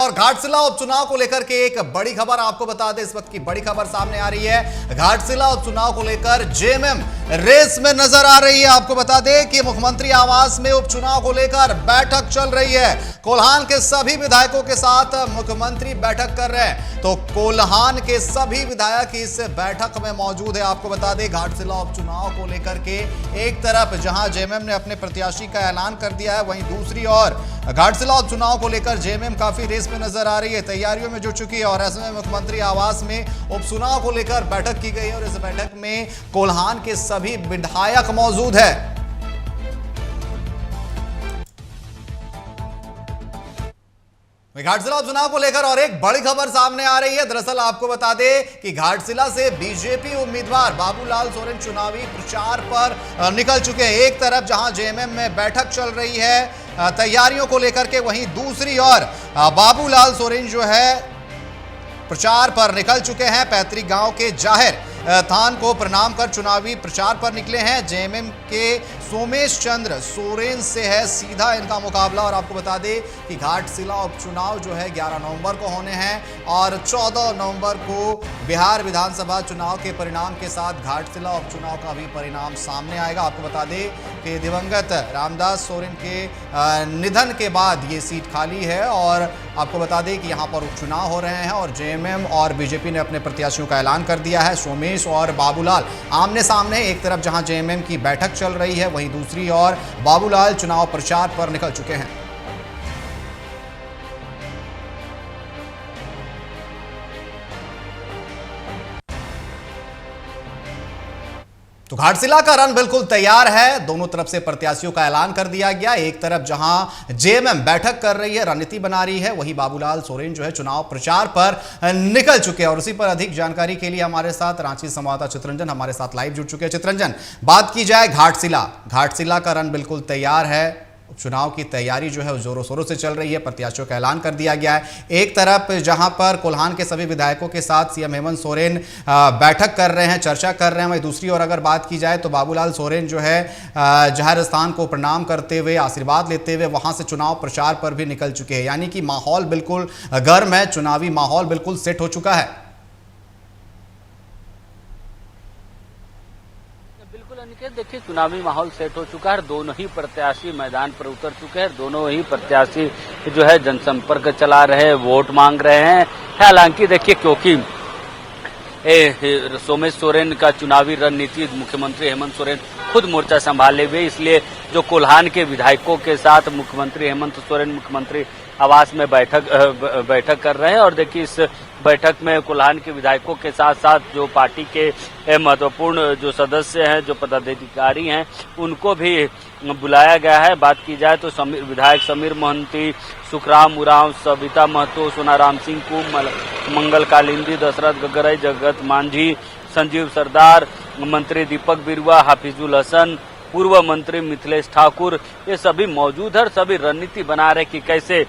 और घाटशिला उपचुनाव को लेकर के एक बड़ी खबर आपको बता दें। इस वक्त की बड़ी खबर सामने आ रही है। घाटशिला उपचुनाव को लेकर जेएमएम रेस में नजर आ रही है। आपको बता दें कि मुख्यमंत्री आवास में उपचुनाव को लेकर बैठक चल रही है। कोल्हान के सभी विधायकों के साथ मुख्यमंत्री बैठक कर रहे हैं, तो कोल्हान के सभी विधायक इस बैठक में मौजूद है। आपको बता दें घाटशिला उपचुनाव को लेकर के एक तरफ जहां जेएमएम ने अपने प्रत्याशी का ऐलान कर दिया है, वहीं दूसरी ओर घाटशिला उपचुनाव को लेकर जेएमएम काफी रेस में नजर आ रही है, तैयारियों में जुट चुकी है। और ऐसे में मुख्यमंत्री आवास में उपचुनाव को लेकर बैठक की गई है और इस बैठक में कोल्हान के सभी विधायक मौजूद है। घाटशिला उपचुनाव को लेकर और एक बड़ी खबर सामने आ रही है। दरअसल आपको बता दें कि घाटशिला से बीजेपी उम्मीदवार बाबूलाल सोरेन चुनावी प्रचार पर निकल चुके हैं। एक तरफ जहां जेएमएम में बैठक चल रही है तैयारियों को लेकर के, वहीं दूसरी ओर बाबूलाल सोरेन जो है प्रचार पर निकल चुके हैं। पैतृक गांव के जाहिर थान को प्रणाम कर चुनावी प्रचार पर निकले हैं। जेएमएम के सोमेश चंद्र सोरेन से है सीधा इनका मुकाबला। और आपको बता दें कि घाटशिला उपचुनाव जो है 11 नवंबर को होने हैं और 14 नवंबर को बिहार विधानसभा चुनाव के परिणाम के साथ घाटशिला उपचुनाव का भी परिणाम सामने आएगा। आपको बता दें कि दिवंगत रामदास सोरेन के निधन के बाद ये सीट खाली है और आपको बता दें कि यहाँ पर उपचुनाव हो रहे हैं और जेएमएम और बीजेपी ने अपने प्रत्याशियों का ऐलान कर दिया है। सोमेश और बाबूलाल आमने सामने, एक तरफ जहां जेएमएम की बैठक चल रही है, वहीं दूसरी ओर बाबूलाल चुनाव प्रचार पर निकल चुके हैं। तो घाटशिला का रन बिल्कुल तैयार है। दोनों तरफ से प्रत्याशियों का ऐलान कर दिया गया। एक तरफ जहां जेएमएम बैठक कर रही है, रणनीति बना रही है, वहीं बाबूलाल सोरेन जो है चुनाव प्रचार पर निकल चुके हैं। और उसी पर अधिक जानकारी के लिए हमारे साथ रांची संवाददाता चित्ररंजन हमारे साथ लाइव जुड़ चुके हैं। चित्ररंजन, बात की जाए घाटशिला का रन बिल्कुल तैयार है। चुनाव की तैयारी जो है जोरों शोरों से चल रही है। प्रत्याशियों का ऐलान कर दिया गया है। एक तरफ जहां पर कोल्हान के सभी विधायकों के साथ सीएम हेमंत सोरेन बैठक कर रहे हैं, चर्चा कर रहे हैं, वहीं दूसरी ओर अगर बात की जाए तो बाबूलाल सोरेन जो है जाहिर स्थान को प्रणाम करते हुए, आशीर्वाद लेते हुए वहां से चुनाव प्रचार पर भी निकल चुके हैं। यानी कि माहौल बिल्कुल गर्म है, चुनावी माहौल बिल्कुल सेट हो चुका है। देखिए, चुनावी माहौल सेट हो चुका है। दोनों ही प्रत्याशी मैदान पर उतर चुके हैं। दोनों ही प्रत्याशी जो है जनसंपर्क चला रहे हैं, वोट मांग रहे हैं। हालांकि देखिए, क्योंकि सोमेश सोरेन का चुनावी रणनीति मुख्यमंत्री हेमंत सोरेन खुद मोर्चा संभाले हुए, इसलिए जो कोल्हान के विधायकों के साथ मुख्यमंत्री हेमंत सोरेन मुख्यमंत्री आवास में बैठक कर रहे हैं। और देखिए, इस बैठक में कोल्हान के विधायकों के साथ साथ जो पार्टी के महत्वपूर्ण जो सदस्य हैं, जो पदाधिकारी हैं, उनको भी बुलाया गया है। बात की जाए तो विधायक समीर मोहंती, सुखराम उरांव, सविता महतो, सोनाराम सिंह कुम, मंगल कालिंदी, दशरथ गगरई, जगत मांझी, संजीव सरदार, मंत्री दीपक बिरुआ, हाफिजुल हसन, पूर्व मंत्री मिथिलेश ठाकुर, ये सभी मौजूद है। सभी रणनीति बना रहे कि कैसे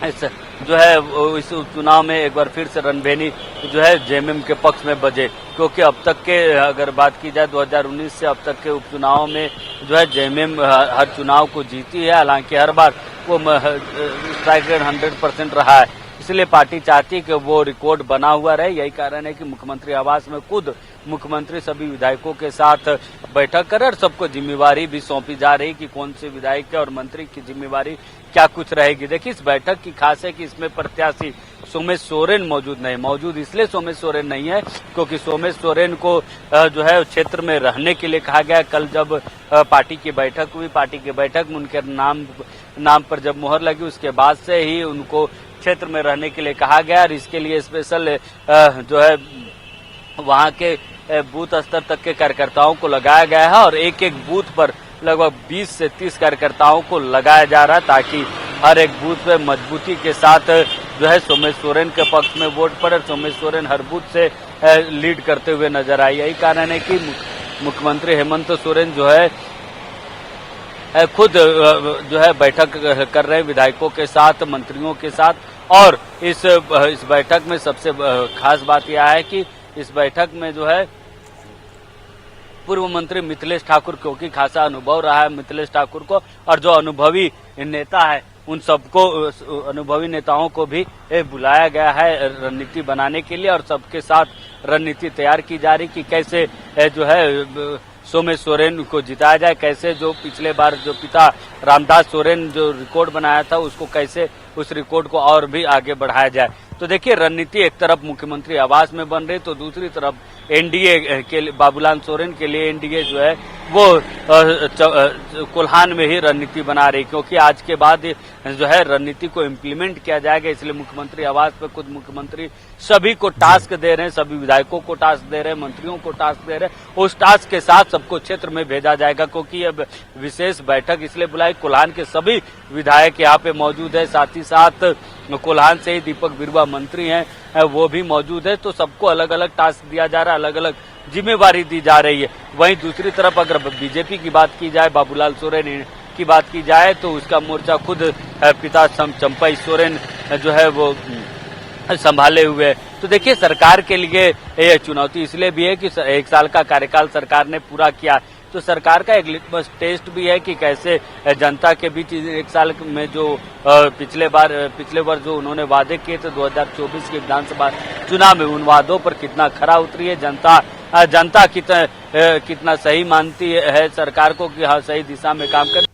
इस जो है इस चुनाव में एक बार फिर से रणभेरी जो है जेएमएम के पक्ष में बजे। क्योंकि अब तक के अगर बात की जाए 2019 से अब तक के उपचुनाव में जो है जेएमएम हर चुनाव को जीती है। हालांकि हर बार वो स्ट्राइक रेट 100% रहा है, इसलिए पार्टी चाहती है कि वो रिकॉर्ड बना हुआ रहे। यही कारण है कि मुख्यमंत्री आवास में खुद मुख्यमंत्री सभी विधायकों के साथ बैठक करे और सबको जिम्मेवारी भी सौंपी जा रही कि कौन से विधायक और मंत्री की जिम्मेवारी क्या कुछ रहेगी। देखिए, इस बैठक की खास है कि इसमें प्रत्याशी सोमेश सोरेन मौजूद इसलिए सोमेश सोरेन नहीं है क्योंकि सोमेश सोरेन को जो है क्षेत्र में रहने के लिए कहा गया। कल जब पार्टी की बैठक हुई, पार्टी की बैठक में उनके नाम पर जब मुहर लगी, उसके बाद से ही उनको क्षेत्र में रहने के लिए कहा गया। और इसके लिए स्पेशल जो है वहां के बूथ स्तर तक के कार्यकर्ताओं को लगाया गया है और एक एक बूथ पर लगभग 20 से 30 कार्यकर्ताओं को लगाया जा रहा है ताकि हर एक बूथ पे मजबूती के साथ जो है सोमेश सोरेन के पक्ष में वोट पड़े। सोमेश सोरेन हर बूथ से लीड करते हुए नजर आई। यही कारण है कि मुख्यमंत्री हेमंत सोरेन जो है खुद जो है बैठक कर रहे हैं विधायकों के साथ, मंत्रियों के साथ। और इस बैठक में सबसे खास बात यह है कि इस बैठक में जो है पूर्व मंत्री मिथिलेश ठाकुर, क्योंकि खासा अनुभव रहा है मिथिलेश ठाकुर को, और जो अनुभवी नेता है उन सबको अनुभवी नेताओं को भी बुलाया गया है रणनीति बनाने के लिए, और सबके साथ रणनीति तैयार की जा रही कि कैसे जो है सोमेश सोरेन को जिताया जाए, कैसे जो पिछले बार जो पिता रामदास सोरेन जो रिकॉर्ड बनाया था उसको कैसे उस रिकॉर्ड को और भी आगे बढ़ाया जाए। तो देखिए रणनीति एक तरफ मुख्यमंत्री आवास में बन रही, तो दूसरी तरफ एनडीए के बाबूलाल सोरेन के लिए एनडीए जो है वो कोल्हान में ही रणनीति बना रही, क्योंकि आज के बाद जो है रणनीति को इम्प्लीमेंट किया जाएगा। इसलिए मुख्यमंत्री आवास पे खुद मुख्यमंत्री सभी को टास्क दे रहे हैं, सभी विधायकों को टास्क दे रहे हैं, मंत्रियों को टास्क दे रहे हैं। उस टास्क के साथ सबको क्षेत्र में भेजा जाएगा, क्योंकि अब विशेष बैठक इसलिए बुलाई, कोल्हान के सभी विधायक यहाँ पे मौजूद है, साथ ही साथ कोल्हान से ही दीपक बिरुवा मंत्री हैं वो भी मौजूद है। तो सबको अलग अलग टास्क दिया जा रहा है, अलग अलग जिम्मेवारी दी जा रही है। वहीं दूसरी तरफ अगर बीजेपी की बात की जाए, बाबूलाल सोरेन की बात की जाए, तो उसका मोर्चा खुद पिता चंपई सोरेन जो है वो संभाले हुए है। तो देखिए सरकार के लिए ये चुनौती इसलिए भी है कि 1 साल का कार्यकाल सरकार ने पूरा किया, तो सरकार का एक लिटमस टेस्ट भी है कि कैसे जनता के बीच 1 साल में जो पिछले बार जो उन्होंने वादे किए थे 2024 के विधानसभा चुनाव में, उन वादों पर कितना खरा उतरी है जनता कितना सही मानती है सरकार को कि हाँ सही दिशा में काम कर।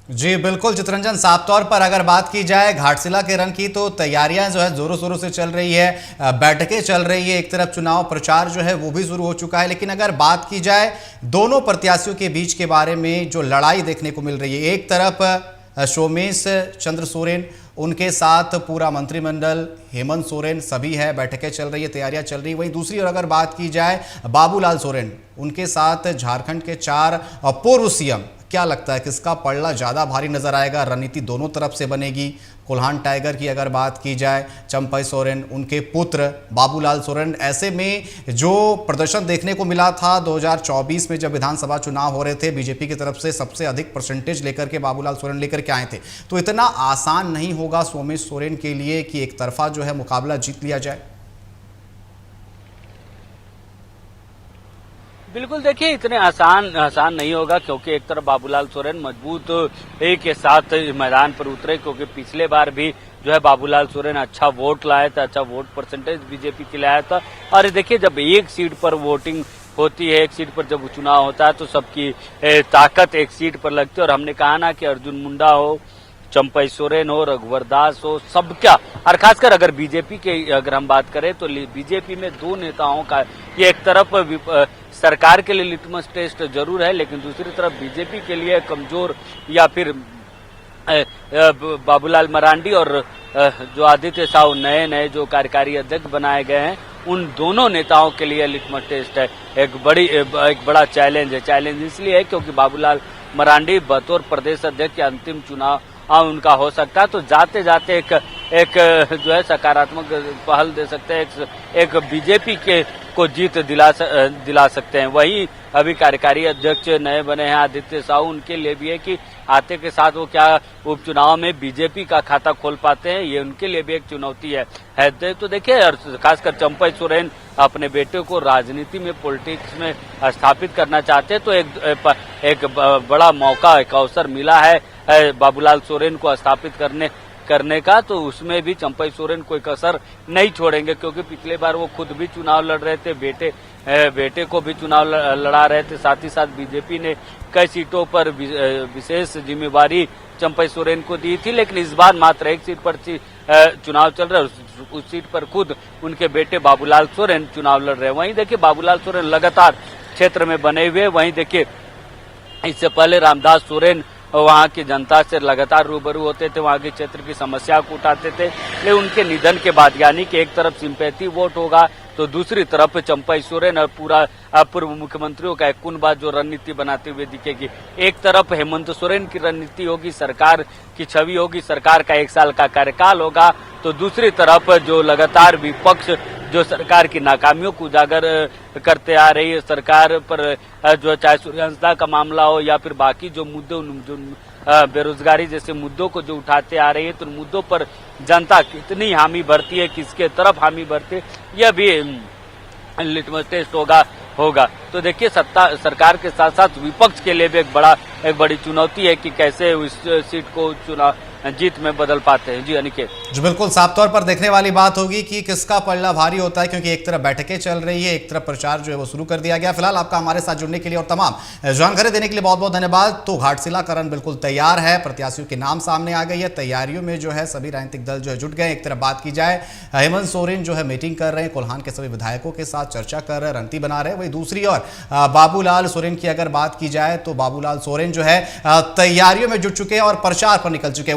जी बिल्कुल चित्ररंजन, साफ तौर पर अगर बात की जाए घाटशिला के रन की तो तैयारियां जो है जोरों शोरों से चल रही है, बैठकें चल रही है, एक तरफ चुनाव प्रचार जो है वो भी शुरू हो चुका है। लेकिन अगर बात की जाए दोनों प्रत्याशियों के बीच के बारे में जो लड़ाई देखने को मिल रही है, एक तरफ सोमेश चंद्र सोरेन, उनके साथ पूरा मंत्रिमंडल, हेमंत सोरेन सभी है, बैठकें चल रही है, तैयारियां चल रही है। वहीं दूसरी ओर अगर बात की जाए बाबूलाल सोरेन, उनके साथ झारखंड के 4 पूर्व सीएम, क्या लगता है किसका पलड़ा ज्यादा भारी नजर आएगा? रणनीति दोनों तरफ से बनेगी। कोल्हान टाइगर की अगर बात की जाए, चंपई सोरेन, उनके पुत्र बाबूलाल सोरेन, ऐसे में जो प्रदर्शन देखने को मिला था 2024 में जब विधानसभा चुनाव हो रहे थे, बीजेपी की तरफ से सबसे अधिक परसेंटेज लेकर के बाबूलाल सोरेन लेकर के आए थे, तो इतना आसान नहीं होगा सोमेश सोरेन के लिए कि एक तरफा जो है मुकाबला जीत लिया जाए। बिल्कुल देखिए इतने आसान नहीं होगा, क्योंकि एक तरफ बाबूलाल सोरेन मजबूत के साथ मैदान पर उतरे, क्योंकि पिछले बार भी जो है बाबूलाल सोरेन अच्छा वोट लाया था, अच्छा वोट परसेंटेज बीजेपी के लाया था। और देखिए जब एक सीट पर वोटिंग होती है, एक सीट पर जब चुनाव होता है तो सबकी ताकत एक सीट पर लगती है। और हमने कहा ना कि अर्जुन मुंडा हो, चंपई सोरेन हो, रघुवर दास हो, सबका, और खासकर अगर बीजेपी के अगर हम बात करें तो बीजेपी में 2 नेताओं का ये एक तरफ सरकार के लिए लिटमस टेस्ट जरूर है, लेकिन दूसरी तरफ बीजेपी के लिए कमजोर या फिर बाबूलाल मरांडी और जो आदित्य साहू नए जो कार्यकारी अध्यक्ष बनाए गए हैं, उन दोनों नेताओं के लिए लिटमस टेस्ट है, एक बड़ा चैलेंज है। चैलेंज इसलिए है क्योंकि बाबूलाल मरांडी बतौर प्रदेश अध्यक्ष के अंतिम चुनाव उनका हो सकता है, तो जाते जाते एक जो है सकारात्मक पहल दे सकते हैं, एक बीजेपी के को जीत दिला सकते हैं। वही अभी कार्यकारी अध्यक्ष नए बने हैं आदित्य साहू, उनके लिए भी है कि आते के साथ वो क्या उपचुनाव में बीजेपी का खाता खोल पाते हैं, ये उनके लिए भी एक चुनौती है। तो देखिए खासकर चंपई सोरेन अपने बेटे को राजनीति में, पॉलिटिक्स में स्थापित करना चाहते हैं, तो एक बड़ा मौका, एक अवसर मिला है बाबूलाल सोरेन को स्थापित करने का, तो उसमें भी चंपई सोरेन कोई कसर नहीं छोड़ेंगे, क्योंकि पिछले बार वो खुद भी चुनाव लड़ रहे थे, बेटे को भी चुनाव लड़ा रहे थे, साथ ही साथ बीजेपी ने कई सीटों पर विशेष जिम्मेवारी चंपई सोरेन को दी थी, लेकिन इस बार मात्र एक सीट पर चुनाव चल रहा है, उस सीट पर खुद उनके बेटे बाबूलाल सोरेन चुनाव लड़ रहे हैं। वहीं देखिए बाबूलाल सोरेन लगातार क्षेत्र में बने हुए, वहीं देखिए इससे पहले रामदास सोरेन वहाँ की जनता से लगातार रूबरू होते थे, वहाँ के क्षेत्र की समस्या को उठाते थे, लेकिन उनके निधन के बाद यानी कि एक तरफ सिंपैथी वोट होगा तो दूसरी तरफ चंपई सोरेन और पूरा पूर्व मुख्यमंत्रियों का एक कुनबा जो रणनीति बनाते हुए दिखेगी। एक तरफ हेमंत सोरेन की रणनीति होगी, सरकार की छवि होगी, सरकार का 1 साल का कार्यकाल होगा, तो दूसरी तरफ जो लगातार विपक्ष जो सरकार की नाकामियों को उजागर करते आ रही है, सरकार पर जो चाहे सूर्यवंशता का मामला हो या फिर बाकी जो मुद्दे, जो बेरोजगारी जैसे मुद्दों को जो उठाते आ रही है, तो मुद्दों पर जनता कितनी हामी भरती है, किसके तरफ हामी भरती है, यह भी लिटमस टेस्ट होगा। तो देखिए सरकार के साथ साथ विपक्ष के लिए भी एक बड़ा एक बड़ी चुनौती है कि कैसे इस सीट को चुनाव जीत में बदल पाते हैं। जी अनिकेत जी बिल्कुल, साफ तौर पर देखने वाली बात होगी कि किसका पलड़ा भारी होता है, क्योंकि एक तरफ बैठकें चल रही है, एक तरफ प्रचार जो है वो शुरू कर दिया गया। फिलहाल आपका हमारे साथ जुड़ने के लिए और तमाम जानकारी देने के लिए बहुत बहुत धन्यवाद। तो घाटशिला का रण बिल्कुल तैयार है, प्रत्याशियों के नाम सामने आ गई है, तैयारियों में जो है सभी राजनीतिक दल जो है जुट गए। एक तरफ बात की जाए, हेमंत सोरेन जो है मीटिंग कर रहे हैं, कोल्हान के सभी विधायकों के साथ चर्चा कर रहे हैं, रणनीति बना रहे हैं। वही दूसरी ओर बाबूलाल सोरेन की अगर बात की जाए तो बाबूलाल सोरेन जो है तैयारियों में जुट चुके हैं और प्रचार पर निकल चुके हैं।